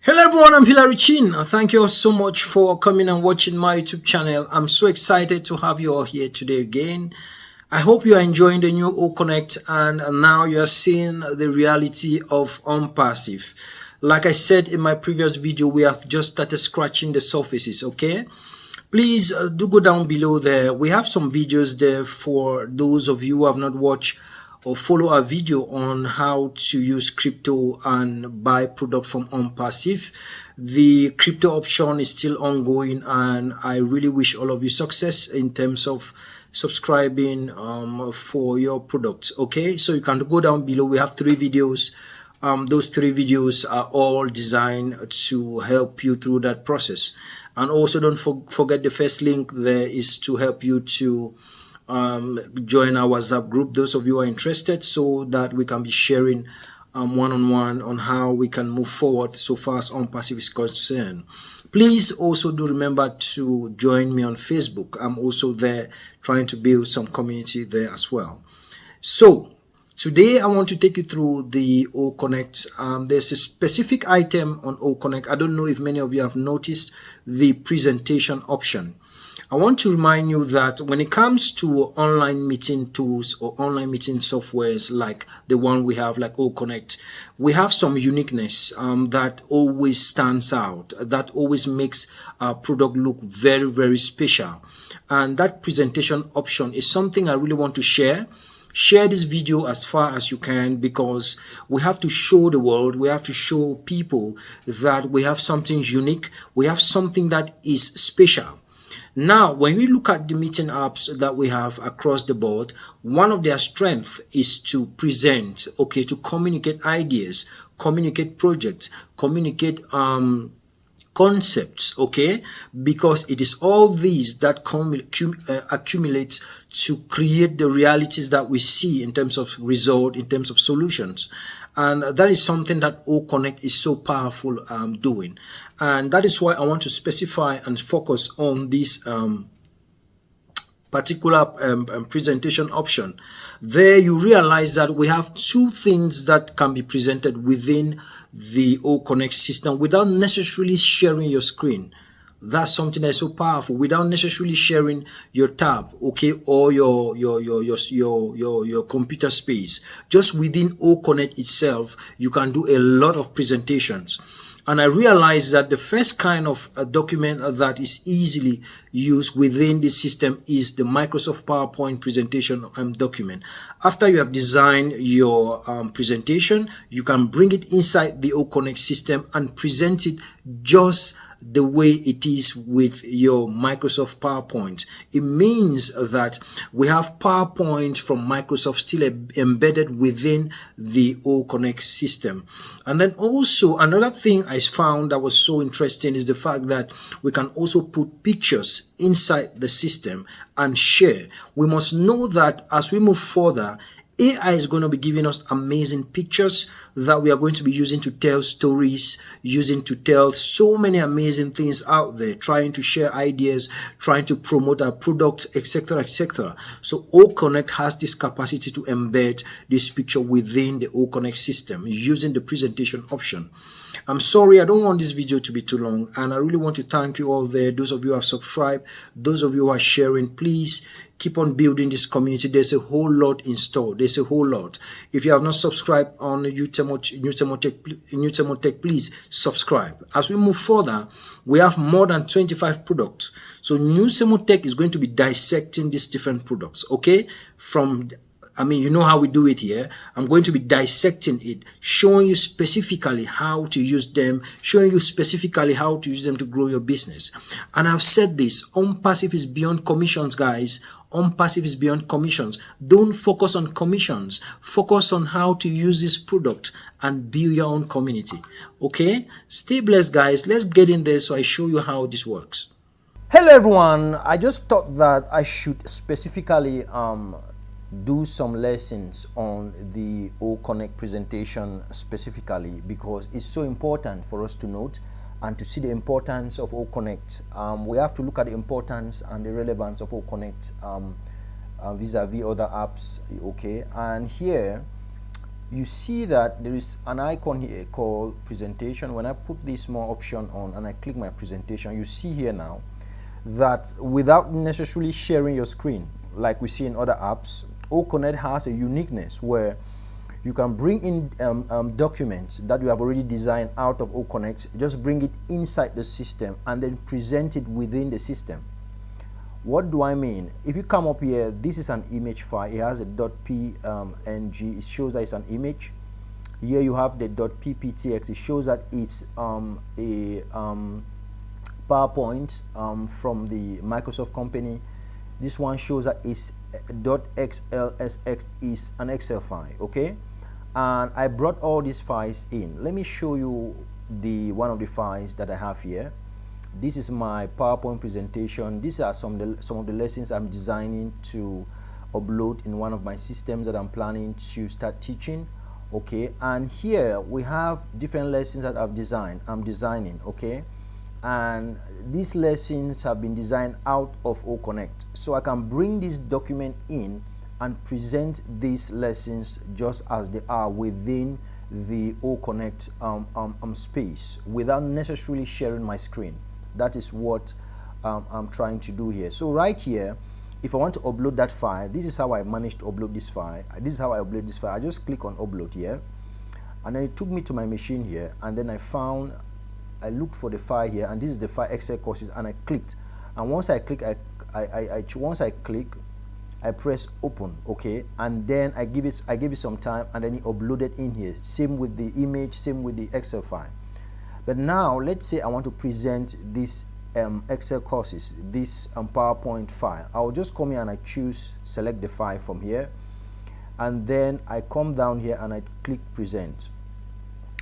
Hello everyone, I'm Hilary Chin. Thank you all so much for coming and watching my YouTube channel. I'm so excited to have you all here today again. I hope you are enjoying the new oconnect and now you are seeing the reality of OnPassive. Like I said in my previous video, we have just started scratching the surfaces, okay? Please do go down below there. We have some videos there for those of you who have not watched or follow our video on how to use crypto and buy product from OnPassive. The crypto option is still ongoing and I really wish all of you success in terms of subscribing for your products. Okay, so you can go down below. We have 3 videos. Those 3 videos are all designed to help you through that process. And also don't forget the first link there is to help you to join our WhatsApp group, those of you who are interested, so that we can be sharing one-on-one on how we can move forward so far as OnPassive is concerned. Please also do remember to join me on Facebook. I'm also there trying to build some community there as well. So today I want to take you through the oconnect. There's a specific item on oconnect. I don't know if many of you have noticed the presentation option. I want to remind you that when it comes to online meeting tools or online meeting softwares like the one we have, like oconnect, we have some uniqueness that always stands out, that always makes our product look very, very special. And that presentation option is something I really want to share. Share this video as far as you can, because we have to show the world, we have to show people that we have something unique, we have something that is special. Now, when we look at the meeting apps that we have across the board, one of their strengths is to present, okay, to communicate ideas, communicate projects, communicate concepts, okay, because it is all these that accumulate to create the realities that we see in terms of result, in terms of solutions. And that is something that oconnect is so powerful doing. And that is why I want to specify and focus on this particular presentation option. There you realize that we have 2 things that can be presented within the oconnect system without necessarily sharing your screen. That's something that's so powerful, without necessarily sharing your tab, okay, or your computer space. Just within oconnect itself, you can do a lot of presentations. And I realized that the first kind of document that is easily used within this system is the Microsoft PowerPoint presentation document. After you have designed your presentation, you can bring it inside the oconnect system and present it just the way it is with your Microsoft PowerPoint. It means that we have PowerPoint from Microsoft still embedded within the oconnect system. And then also another thing I found that was so interesting is the fact that we can also put pictures inside the system and share. We must know that as we move further, AI is going to be giving us amazing pictures that we are going to be using to tell stories, using to tell so many amazing things out there, trying to share ideas, trying to promote our products, etc., etc. So oconnect has this capacity to embed this picture within the oconnect system using the presentation option. I'm sorry, I don't want this video to be too long, and I really want to thank you all there. Those of you who have subscribed, those of you who are sharing, please keep on building this community. There's a whole lot in store. There's a whole lot. If you have not subscribed on New Tech, please subscribe. As we move further, we have more than 25 products. So New Tech is going to be dissecting these different products, okay? You know how we do it here. I'm going to be dissecting it, showing you specifically how to use them, showing you specifically how to use them to grow your business. And I've said this, OnPassive is beyond commissions, guys. OnPassive is beyond commissions. Don't focus on commissions. Focus on how to use this product and build your own community. Okay? Stay blessed, guys. Let's get in there so I show you how this works. Hello, everyone. I just thought that I should specifically do some lessons on the oconnect presentation specifically, because it's so important for us to note and to see the importance of oconnect. We have to look at the importance and the relevance of oconnect vis-a-vis other apps, okay? And here you see that there is an icon here called presentation. When I put this more option on and I click my presentation, you see here now that without necessarily sharing your screen like we see in other apps, oconnect has a uniqueness where you can bring in documents that you have already designed out of oconnect, just bring it inside the system and then present it within the system. What do I mean? If you come up here, this is an image file. It has a .png. It shows that it's an image. Here you have the .pptx. It shows that it's a PowerPoint from the Microsoft company. This one shows that it's .xlsx is an Excel file. Okay, and I brought all these files in. Let me show you the one of the files that I have here. This is my PowerPoint presentation. These are some of the lessons I'm designing to upload in one of my systems that I'm planning to start teaching. Okay, and here we have different lessons that I'm designing. Okay, and these lessons have been designed out of oconnect, so I can bring this document in and present these lessons just as they are within the oconnect space without necessarily sharing my screen. That is what I'm trying to do here. So right here, if I want to upload that file, this is how I managed to upload this file. This is how I upload this file. I just click on upload here, and then it took me to my machine here, and then I looked for the file here, and this is the file Excel courses, and I clicked. And once I click, I press open. Okay, and then I give it some time, and then it uploaded in here. Same with the image, same with the Excel file. But now let's say I want to present this Excel courses, this PowerPoint file. I'll just come here and I select the file from here, and then I come down here and I click present.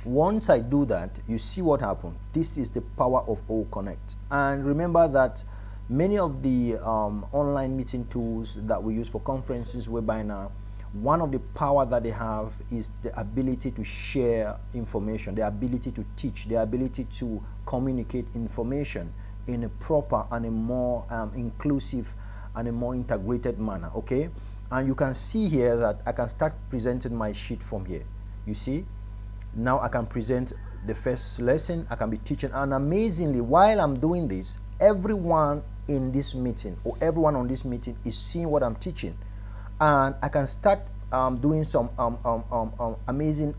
Once I do that, you see what happened. This is the power of oconnect. And remember that many of the online meeting tools that we use for conferences, webinar, one of the power that they have is the ability to share information, the ability to teach, the ability to communicate information in a proper and a more inclusive and a more integrated manner. Okay, and you can see here that I can start presenting my sheet from here. You see, now I can present the first lesson. I can be teaching, and amazingly, while I'm doing this, everyone in this meeting or everyone on this meeting is seeing what I'm teaching. And I can start doing some amazing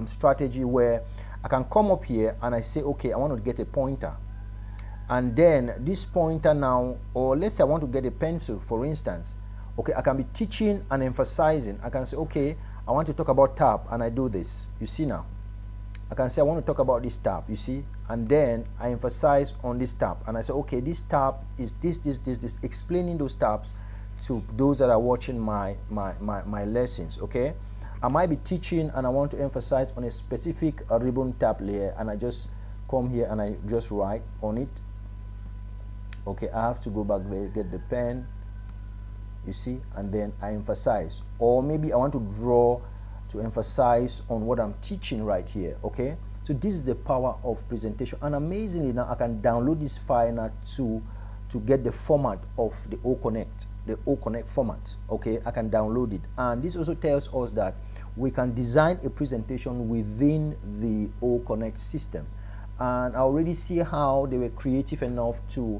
strategy where I can come up here and I say, okay, I want to get a pointer, and then this pointer now, or let's say I want to get a pencil, for instance. Okay, I can be teaching and emphasizing. I can say, okay, I want to talk about tab, and I do this. You see now, I can say I want to talk about this tab. You see, and then I emphasize on this tab, and I say, okay, this tab is this, explaining those tabs to those that are watching my lessons. Okay, I might be teaching and I want to emphasize on a specific ribbon tab layer, and I just come here and I just write on it. Okay, I have to go back there, get the pen, you see, and then I emphasize. Or maybe I want to draw to emphasize on what I'm teaching right here. Okay, so this is the power of presentation, and amazingly now I can download this file now to get the format of the oconnect format. Okay, I can download it, and this also tells us that we can design a presentation within the oconnect system. And I already see how they were creative enough to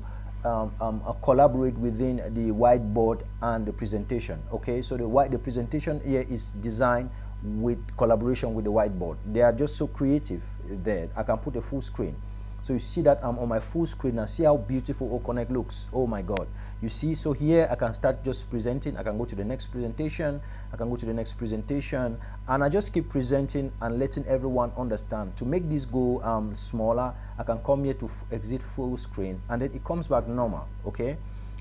collaborate within the whiteboard and the presentation. Okay, so the presentation here is designed with collaboration with the whiteboard. They are just so creative there. I can put a full screen, so you see that I'm on my full screen now. See how beautiful oconnect looks. Oh my god, you see. So here I can start just presenting. I can go to the next presentation, I can go to the next presentation, and I just keep presenting and letting everyone understand. To make this go smaller, I can come here to exit full screen, and then it comes back normal. Okay,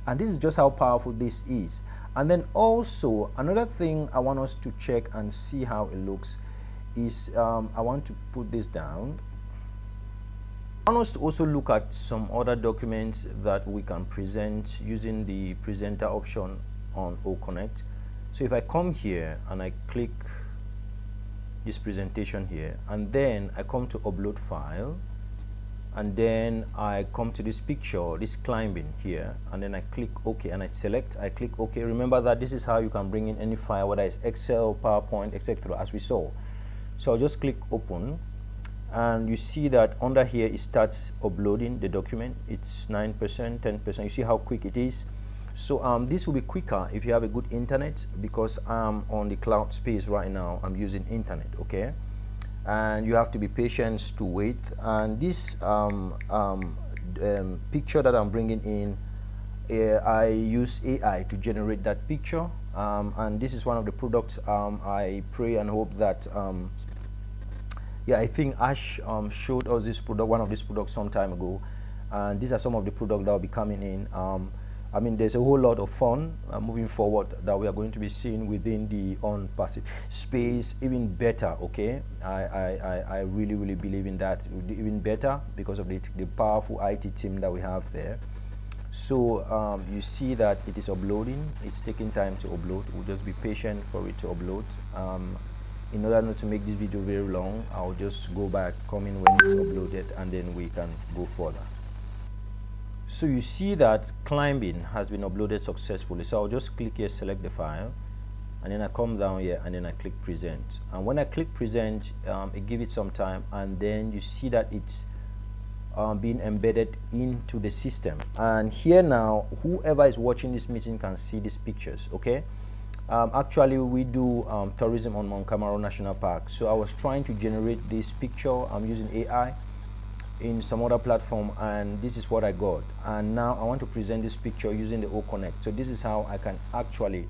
and this is just how powerful this is. And then also another thing I want us to check and see how it looks is I want to put this down. I want us to also look at some other documents that we can present using the presenter option on oconnect. So if I come here and I click this presentation here, and then I come to upload file, and then I come to this picture, this climbing here, and then I click OK, and I click OK. Remember that this is how you can bring in any file, whether it's Excel, PowerPoint, etc., as we saw. So I'll just click open, and you see that under here it starts uploading the document. It's 9%, 10%. You see how quick it is. So this will be quicker if you have a good internet, because I'm on the cloud space right now. I'm using internet, okay? And you have to be patient to wait. And this picture that I'm bringing in, I use AI to generate that picture, and this is one of the products. I pray and hope that yeah, I think Ash showed us this product, one of these products, some time ago, and these are some of the products that will be coming in. I mean, there's a whole lot of fun moving forward that we are going to be seeing within the on-passive space, even better. Okay, I really believe in that, even better, because of the powerful IT team that we have there. So you see that it is uploading. It's taking time to upload. We'll just be patient for it to upload. In order not to make this video very long, I'll just go back, come in when it's uploaded, and then we can go further. So you see that climbing has been uploaded successfully. So I'll just click here, select the file, and then I come down here and then I click present. And when I click present, it gives it some time, and then you see that it's being embedded into the system. And here now, whoever is watching this meeting can see these pictures, okay? Actually, we do tourism on Mount Cameron National Park. So I was trying to generate this picture. I'm using AI in some other platform, and this is what I got. And now I want to present this picture using the oconnect. So this is how I can actually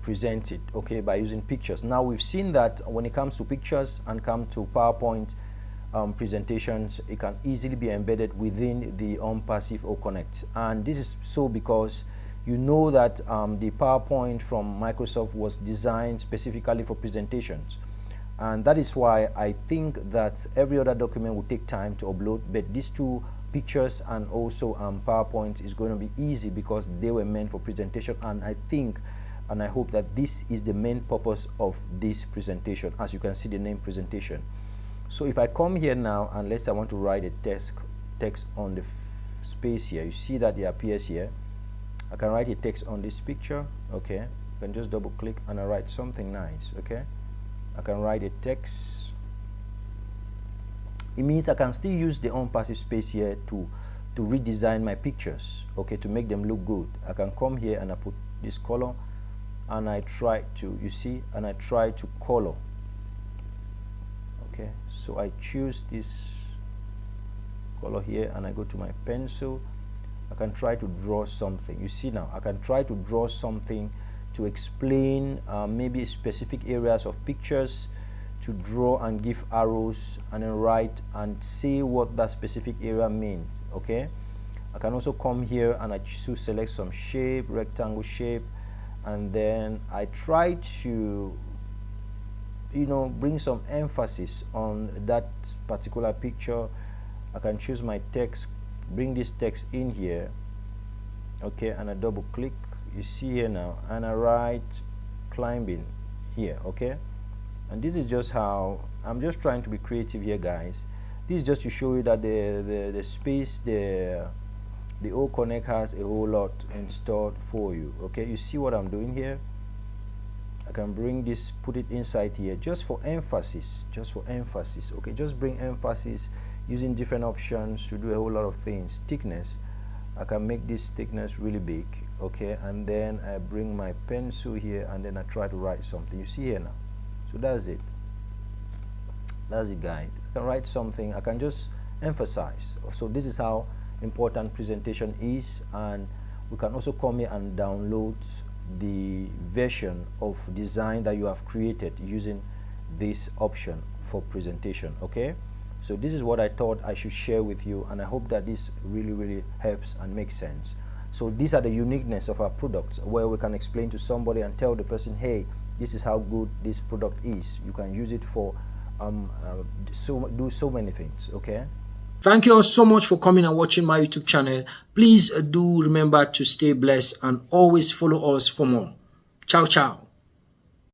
present it, okay, by using pictures. Now we've seen that when it comes to pictures and come to PowerPoint presentations, it can easily be embedded within the on-passive oconnect. And this is so because you know that the PowerPoint from Microsoft was designed specifically for presentations, and that is why I think that every other document will take time to upload, but these two, pictures and also PowerPoint, is going to be easy because they were meant for presentation. And I think and I hope that this is the main purpose of this presentation. As you can see, the name presentation. So if I come here now and let's say I want to write a text on the space here, you see that it appears here. I can write a text on this picture, okay? I can just double click and I write something nice, okay? I can write a text. It means I can still use the on-passive space here to redesign my pictures, okay, to make them look good. I can come here and I put this color and I try to, you see, and I try to color. Okay, so I choose this color here and I go to my pencil. I can try to draw something. You see now, I can try to draw something to explain maybe specific areas of pictures, to draw and give arrows and then write and say what that specific area means. Okay, I can also come here and I choose select some shape, rectangle shape, and then I try to, you know, bring some emphasis on that particular picture. I can choose my text, bring this text in here, okay, and I double click, you see here now, and I write climbing here, okay. And this is just how I'm just trying to be creative here, guys. This is just to show you that the space, the oconnect has a whole lot installed for you, okay. You see what I'm doing here? I can bring this, put it inside here just for emphasis, okay. Just bring emphasis using different options to do a whole lot of things. Thickness, I can make this thickness really big, okay, and then I bring my pencil here and then I try to write something. You see here now. So that's it, guys. I can write something, I can just emphasize. So this is how important presentation is. And we can also come here and download the version of design that you have created using this option for presentation, okay. So this is what I thought I should share with you, and I hope that this really helps and makes sense. So these are the uniqueness of our products, where we can explain to somebody and tell the person, hey, this is how good this product is. You can use it for do so many things, okay. Thank you all so much for coming and watching my YouTube channel. Please do remember to stay blessed and always follow us for more. Ciao, ciao.